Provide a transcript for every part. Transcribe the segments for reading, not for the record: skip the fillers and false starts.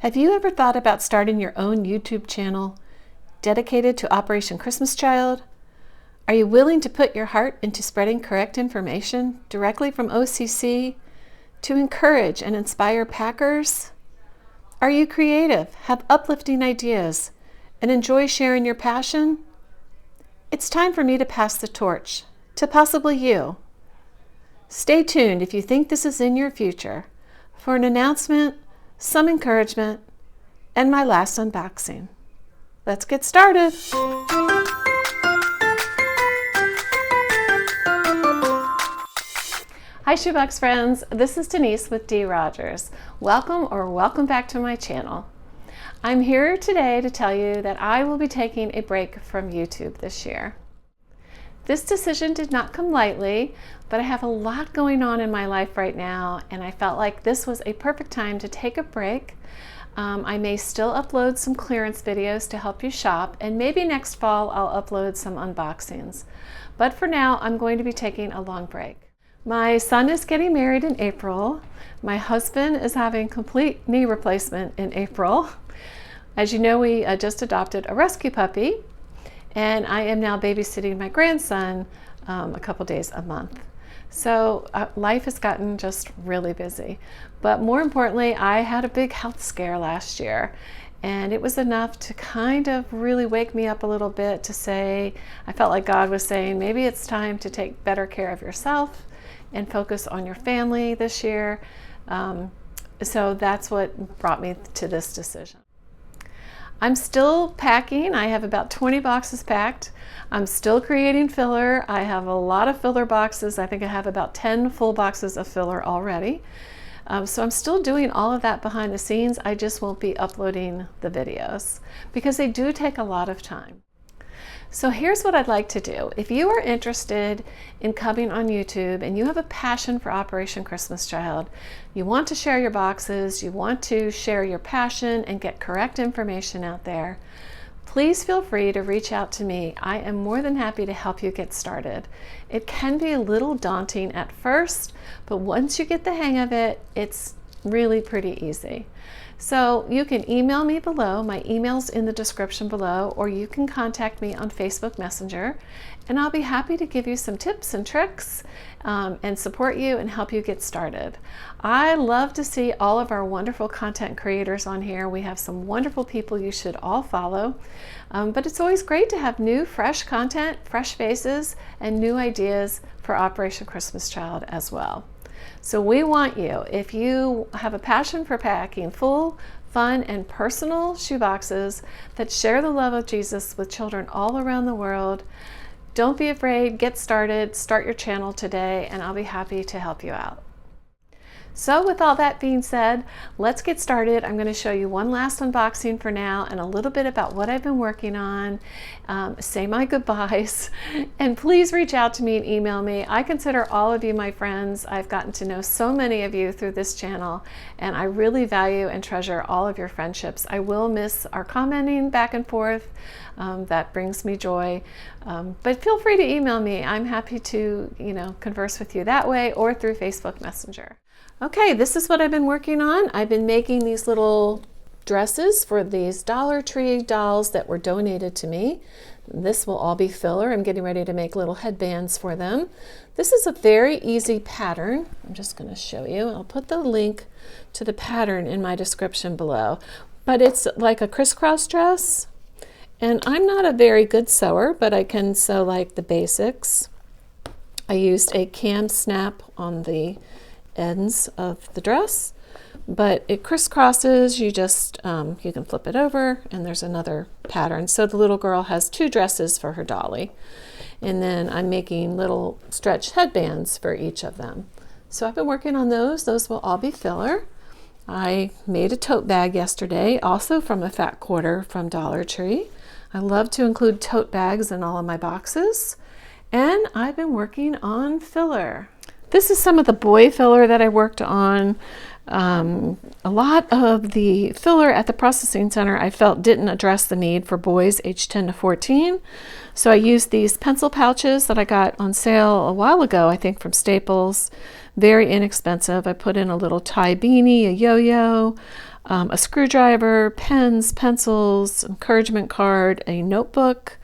Have you ever thought about starting your own YouTube channel dedicated to Operation Christmas Child? Are you willing to put your heart into spreading correct information directly from OCC to encourage and inspire Packers? Are you creative, have uplifting ideas, and enjoy sharing your passion? It's time for me to pass the torch to possibly you. Stay tuned if you think this is in your future for an announcement, some encouragement, and my last unboxing. Let's get started. Hi Shoebox friends, this is Denise with D. Rogers. Welcome back to my channel. I'm here today to tell you that I will be taking a break from YouTube this year. This decision did not come lightly, but I have a lot going on in my life right now, and I felt like this was a perfect time to take a break. I may still upload some clearance videos to help you shop, and maybe next fall I'll upload some unboxings. But for now, I'm going to be taking a long break. My son is getting married in April. My husband is having complete knee replacement in April. As you know, we just adopted a rescue puppy, and I am now babysitting my grandson a couple days a month. So life has gotten just really busy. But more importantly, I had a big health scare last year, and it was enough to kind of really wake me up a little bit to say, I felt like God was saying, maybe it's time to take better care of yourself and focus on your family this year. So that's what brought me to this decision. I'm still packing. I have about 20 boxes packed. I'm still creating filler. I have a lot of filler boxes. I think I have about 10 full boxes of filler already. So I'm still doing all of that behind the scenes. I just won't be uploading the videos because they do take a lot of time. So here's what I'd like to do. If you are interested in coming on YouTube and you have a passion for Operation Christmas Child, you want to share your boxes, you want to share your passion and get correct information out there, please feel free to reach out to me. I am more than happy to help you get started. It can be a little daunting at first, but once you get the hang of it, it's really pretty easy. So you can email me below, my email's in the description below, or you can contact me on Facebook Messenger, and I'll be happy to give you some tips and tricks and support you and help you get started. I love to see all of our wonderful content creators on here. We have some wonderful people you should all follow, but it's always great to have new, fresh content, fresh faces, and new ideas for Operation Christmas Child as well. So we want you, if you have a passion for packing full, fun, and personal shoeboxes that share the love of Jesus with children all around the world, don't be afraid, get started, start your channel today, and I'll be happy to help you out. So with all that being said, let's get started. I'm going to show you one last unboxing for now and a little bit about what I've been working on, say my goodbyes, and please reach out to me and email me. I consider all of you my friends. I've gotten to know so many of you through this channel, and I really value and treasure all of your friendships. I will miss our commenting back and forth. That brings me joy, but feel free to email me. I'm happy to, converse with you that way or through Facebook Messenger. Okay, this is what I've been working on. I've been making these little dresses for these Dollar Tree dolls that were donated to me. This will all be filler. I'm getting ready to make little headbands for them. This is a very easy pattern. I'm just going to show you. I'll put the link to the pattern in my description below. But it's like a crisscross dress. And I'm not a very good sewer, but I can sew like the basics. I used a cam snap on the ends of the dress, but it crisscrosses. You just you can flip it over, and there's another pattern. So the little girl has two dresses for her dolly, and then I'm making little stretch headbands for each of them. So I've been working on those. Those will all be filler. I made a tote bag yesterday, also from a fat quarter from Dollar Tree. I love to include tote bags in all of my boxes, and I've been working on filler. This is some of the boy filler that I worked on. A lot of the filler at the processing center I felt didn't address the need for boys aged 10 to 14. So I used these pencil pouches that I got on sale a while ago, I think from Staples. Very inexpensive. I put in a little tie beanie, a yo-yo, a screwdriver, pens, pencils, encouragement card, a notebook,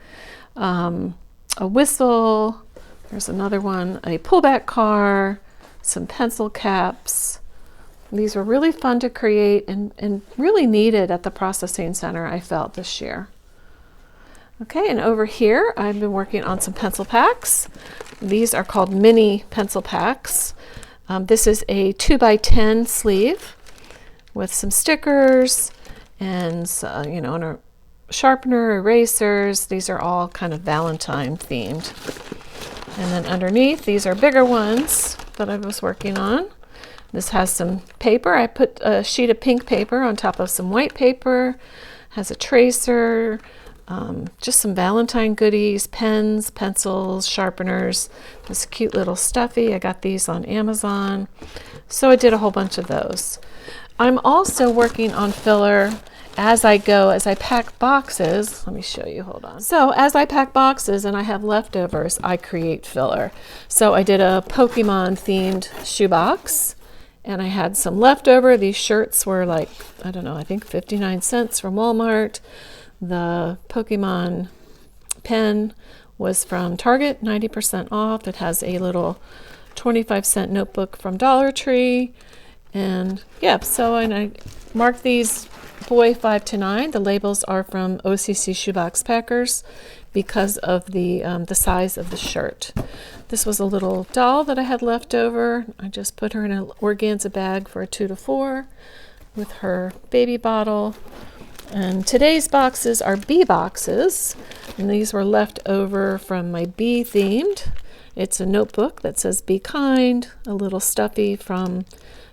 a whistle, there's another one, a pullback car, some pencil caps. These were really fun to create and really needed at the processing center, I felt, this year. Okay, and over here I've been working on some pencil packs. These are called mini pencil packs. This is a 2x10 sleeve with some stickers and and a sharpener, erasers. These are all kind of Valentine themed. And then underneath, these are bigger ones that I was working on. This has some paper. I put a sheet of pink paper on top of some white paper. Has a tracer, just some Valentine goodies, pens, pencils, sharpeners. This cute little stuffy. I got these on Amazon. So I did a whole bunch of those. I'm also working on filler as I go, as I pack boxes. Let me show you, hold on. So as I pack boxes and I have leftovers, I create filler. So I did a Pokemon themed shoebox and I had some leftover. These shirts were like, I don't know, I think 59 cents from Walmart. The Pokemon pen was from Target, 90% off. It has a little 25-cent notebook from Dollar Tree. And yeah, so and I marked these boy 5 to 9. The labels are from OCC Shoebox Packers because of the size of the shirt. This was a little doll that I had left over. I just put her in an organza bag for a 2 to 4 with her baby bottle. And today's boxes are bee boxes, and these were left over from my bee themed. It's a notebook that says be kind, a little stuffy from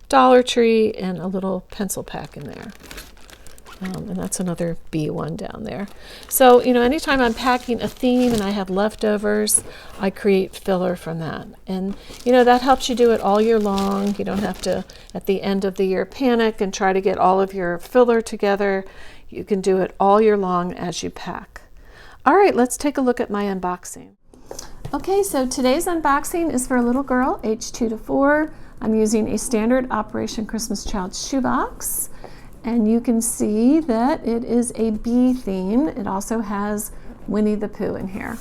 Dollar Tree, and a little pencil pack in there. And that's another bee one down there. So, anytime I'm packing a theme and I have leftovers, I create filler from that. And, that helps you do it all year long. You don't have to, at the end of the year, panic and try to get all of your filler together. You can do it all year long as you pack. All right, let's take a look at my unboxing. Okay, so today's unboxing is for a little girl, age 2 to 4. I'm using a standard Operation Christmas Child shoebox. And you can see that it is a bee theme. It also has Winnie the Pooh in here.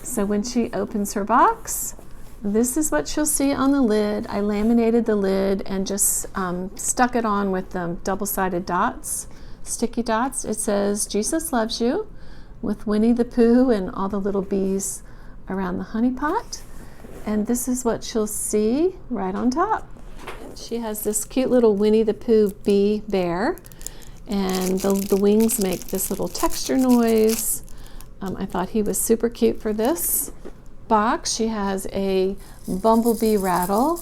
So when she opens her box, this is what she'll see on the lid. I laminated the lid and just stuck it on with double-sided dots, sticky dots. It says, Jesus loves you, with Winnie the Pooh and all the little bees around the honey pot. And this is what she'll see right on top. She has this cute little Winnie the Pooh bee bear, and the wings make this little texture noise. I thought he was super cute for this box. She has a bumblebee rattle,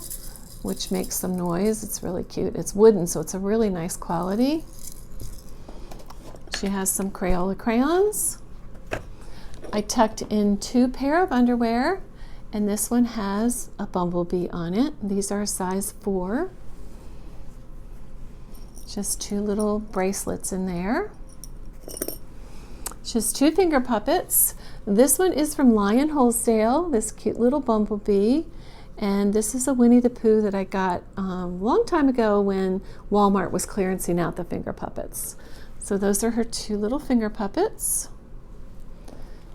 which makes some noise. It's really cute. It's wooden, so it's a really nice quality. She has some Crayola crayons. I tucked in 2 pair of underwear. And this one has a bumblebee on it. These are a size 4. Just 2 little bracelets in there. Just 2 finger puppets. This one is from Lion Wholesale, this cute little bumblebee. And this is a Winnie the Pooh that I got a long time ago when Walmart was clearancing out the finger puppets. So those are her 2 little finger puppets.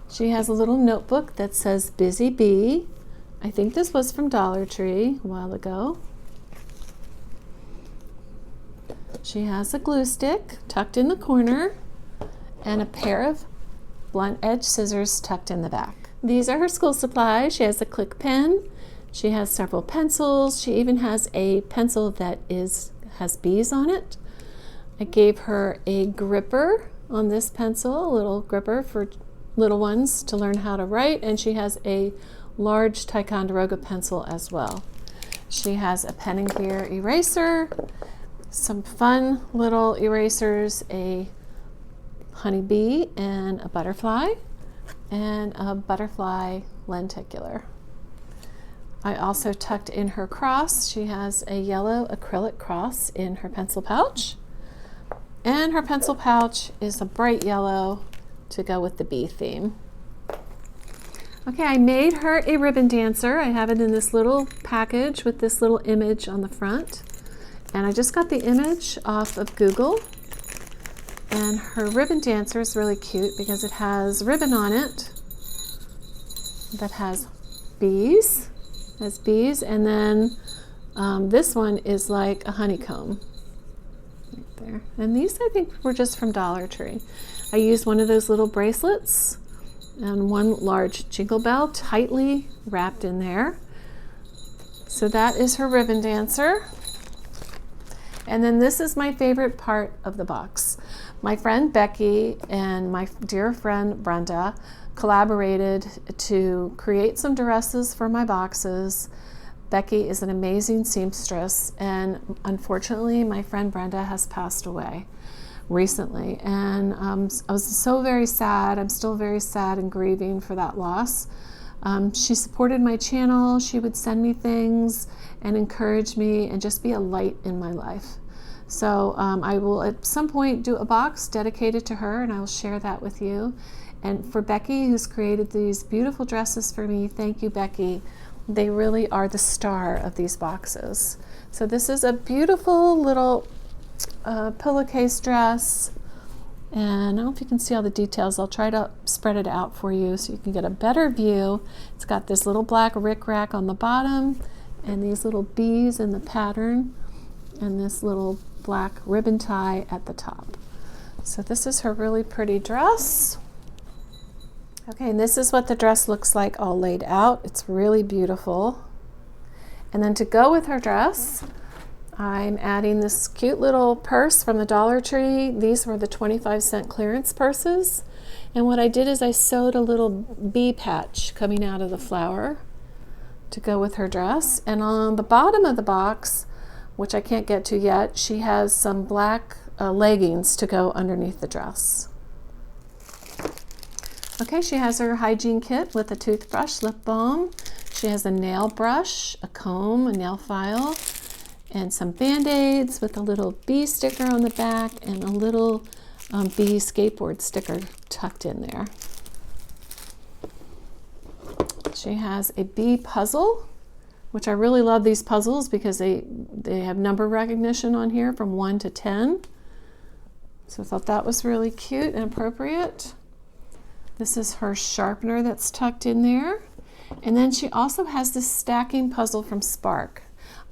She has a little notebook that says Busy Bee. I think this was from Dollar Tree a while ago. She has a glue stick tucked in the corner and a pair of blunt edge scissors tucked in the back. These are her school supplies. She has a click pen. She has several pencils. She even has a pencil that has bees on it. I gave her a gripper on this pencil, a little gripper for little ones to learn how to write, and she has a large Ticonderoga pencil as well. She has a pen and gear eraser, some fun little erasers, a honeybee and a butterfly lenticular. I also tucked in her cross. She has a yellow acrylic cross in her pencil pouch, and her pencil pouch is a bright yellow to go with the bee theme. Okay, I made her a ribbon dancer. I have it in this little package with this little image on the front. And I just got the image off of Google. And her ribbon dancer is really cute because it has ribbon on it that has bees. And then this one is like a honeycomb right there. And these I think were just from Dollar Tree. I used one of those little bracelets and one large jingle bell tightly wrapped in there. So that is her ribbon dancer. And then this is my favorite part of the box. My friend Becky and my dear friend Brenda collaborated to create some dresses for my boxes. Becky is an amazing seamstress, and unfortunately my friend Brenda has passed away recently, and I was so very sad. I'm still very sad and grieving for that loss. She supported my channel. She would send me things and encourage me and just be a light in my life. So I will at some point do a box dedicated to her, and I will share that with you. And for Becky, who's created these beautiful dresses for me, thank you, Becky. They really are the star of these boxes. So this is a beautiful little pillowcase dress. And I don't know if you can see all the details. I'll try to spread it out for you so you can get a better view. It's got this little black rickrack on the bottom and these little bees in the pattern and this little black ribbon tie at the top. So this is her really pretty dress. Okay, and this is what the dress looks like all laid out. It's really beautiful. And then to go with her dress, I'm adding this cute little purse from the Dollar Tree. These were the 25-cent clearance purses. And what I did is I sewed a little bee patch coming out of the flower to go with her dress. And on the bottom of the box, which I can't get to yet, she has some black leggings to go underneath the dress. Okay, she has her hygiene kit with a toothbrush, lip balm. She has a nail brush, a comb, a nail file, and some Band-Aids with a little bee sticker on the back and a little bee skateboard sticker tucked in there. She has a bee puzzle, which I really love these puzzles because they have number recognition on here from 1 to 10. So I thought that was really cute and appropriate. This is her sharpener that's tucked in there. And then she also has this stacking puzzle from Spark.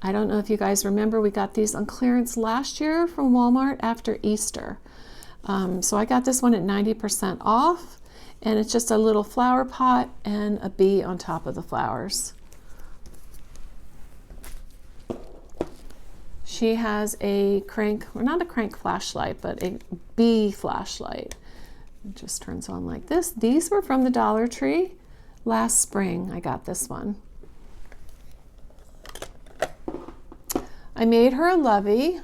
I don't know if you guys remember, we got these on clearance last year from Walmart after Easter. So I got this one at 90% off, and it's just a little flower pot and a bee on top of the flowers. She has a crank, or not a crank flashlight, but a bee flashlight. It just turns on like this. These were from the Dollar Tree last spring. I got this one. I made her a lovey,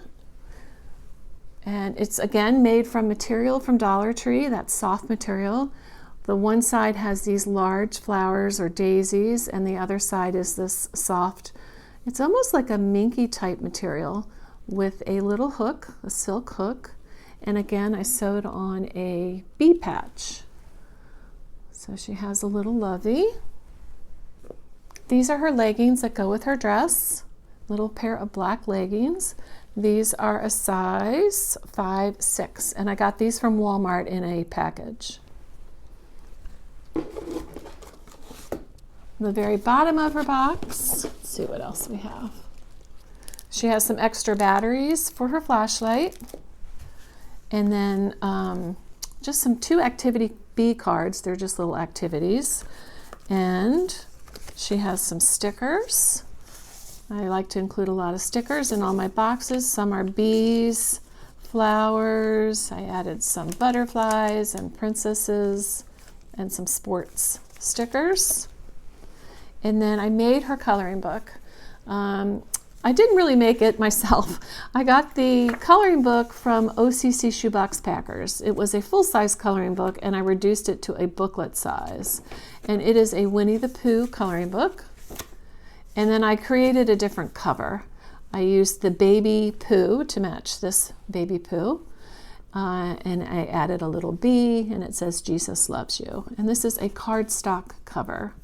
and it's again made from material from Dollar Tree, that's soft material. The one side has these large flowers or daisies, and the other side is this soft, it's almost like a minky type material with a little hook, a silk hook. And again, I sewed on a bee patch. So she has a little lovey. These are her leggings that go with her dress. Little pair of black leggings. These are a size 5-6, and I got these from Walmart in a package. The very bottom of her box, let's see what else we have. She has some extra batteries for her flashlight. And then just some 2 activity bee cards. They're just little activities. And she has some stickers. I like to include a lot of stickers in all my boxes. Some are bees, flowers. I added some butterflies and princesses and some sports stickers. And then I made her coloring book. I didn't really make it myself. I got the coloring book from OCC Shoebox Packers. It was a full-size coloring book, and I reduced it to a booklet size. And it is a Winnie the Pooh coloring book. And then I created a different cover. I used the baby Pooh to match this baby Pooh. And I added a little bee, and it says, "Jesus loves you." And this is a cardstock cover.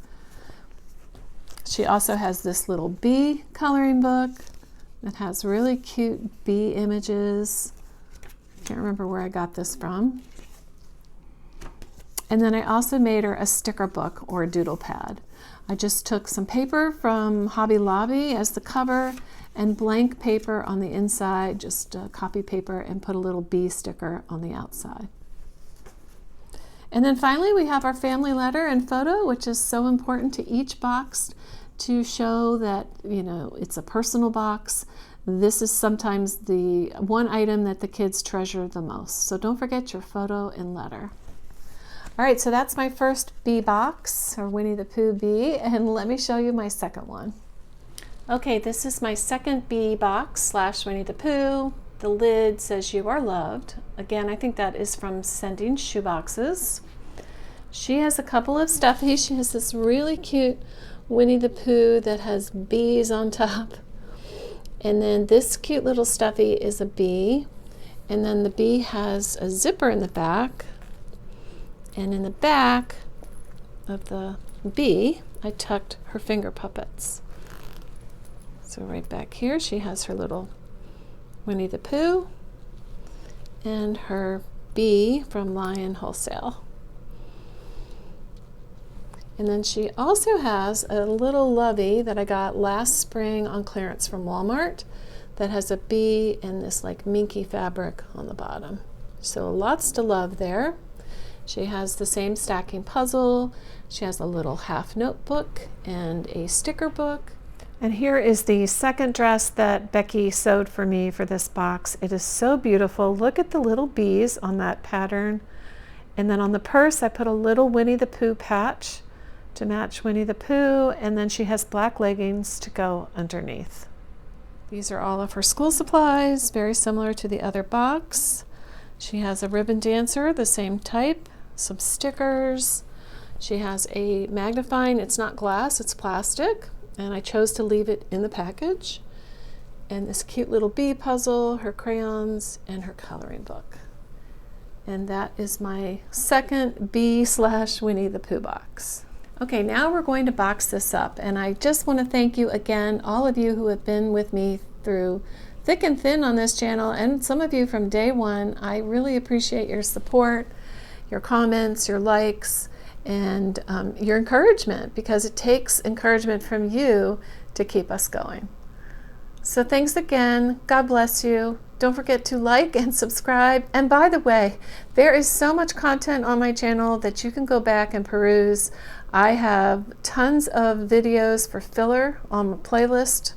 She also has this little bee coloring book, It has really cute bee images. Can't remember where I got this from. And then I also made her a sticker book or a doodle pad. I just took some paper from Hobby Lobby as the cover and blank paper on the inside, just copy paper, and put a little bee sticker on the outside. And then finally we have our family letter and photo, which is so important to each box to show that, you know, it's a personal box. This is sometimes the one item that the kids treasure the most. So don't forget your photo and letter. All right, so that's my first bee box, or Winnie the Pooh bee, and let me show you my second one. Okay, this is my second bee box / Winnie the Pooh. The lid says "You are loved." Again, I think that is from Sending Shoeboxes. She has a couple of stuffies. She has this really cute Winnie the Pooh that has bees on top. And then this cute little stuffy is a bee. And then the bee has a zipper in the back. And in the back of the bee, I tucked her finger puppets. So right back here, she has her little Winnie the Pooh and her bee from Lion Wholesale. And then she also has a little lovey that I got last spring on clearance from Walmart that has a bee and this like minky fabric on the bottom. So lots to love there. She has the same stacking puzzle. She has a little half notebook and a sticker book. And here is the second dress that Becky sewed for me for this box. It is so beautiful. Look at the little bees on that pattern. And then on the purse, I put a little Winnie the Pooh patch to match Winnie the Pooh. And then she has black leggings to go underneath. These are all of her school supplies, very similar to the other box. She has a ribbon dancer, the same type, some stickers. She has a magnifying, it's not glass, it's plastic, and I chose to leave it in the package. And this cute little bee puzzle, her crayons, and her coloring book. And that is my second bee / Winnie the Pooh box. Okay, now we're going to box this up, and I just want to thank you again, all of you who have been with me through thick and thin on this channel, and some of you from day one. I really appreciate your support, your comments, your likes, and your encouragement, because it takes encouragement from you to keep us going. So thanks again. God bless you. Don't forget to like and subscribe. And by the way, there is so much content on my channel that you can go back and peruse. I have tons of videos for filler on my playlist,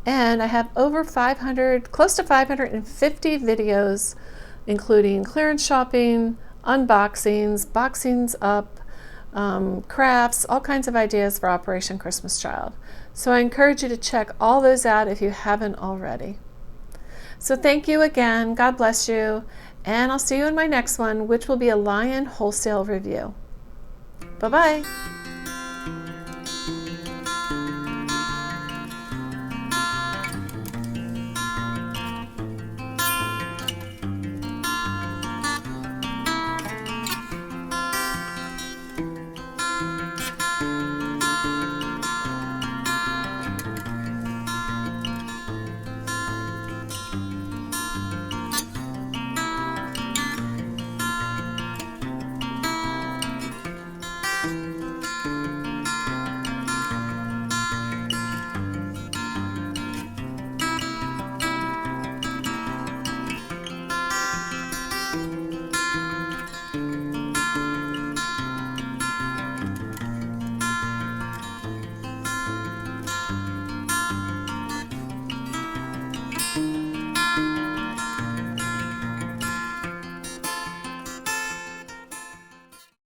and I have over 500, close to 550 videos, including clearance shopping, unboxings, boxings up, crafts, all kinds of ideas for Operation Christmas Child. So I encourage you to check all those out if you haven't already. So thank you again. God bless you. And I'll see you in my next one, which will be a Lion Wholesale review. Bye-bye.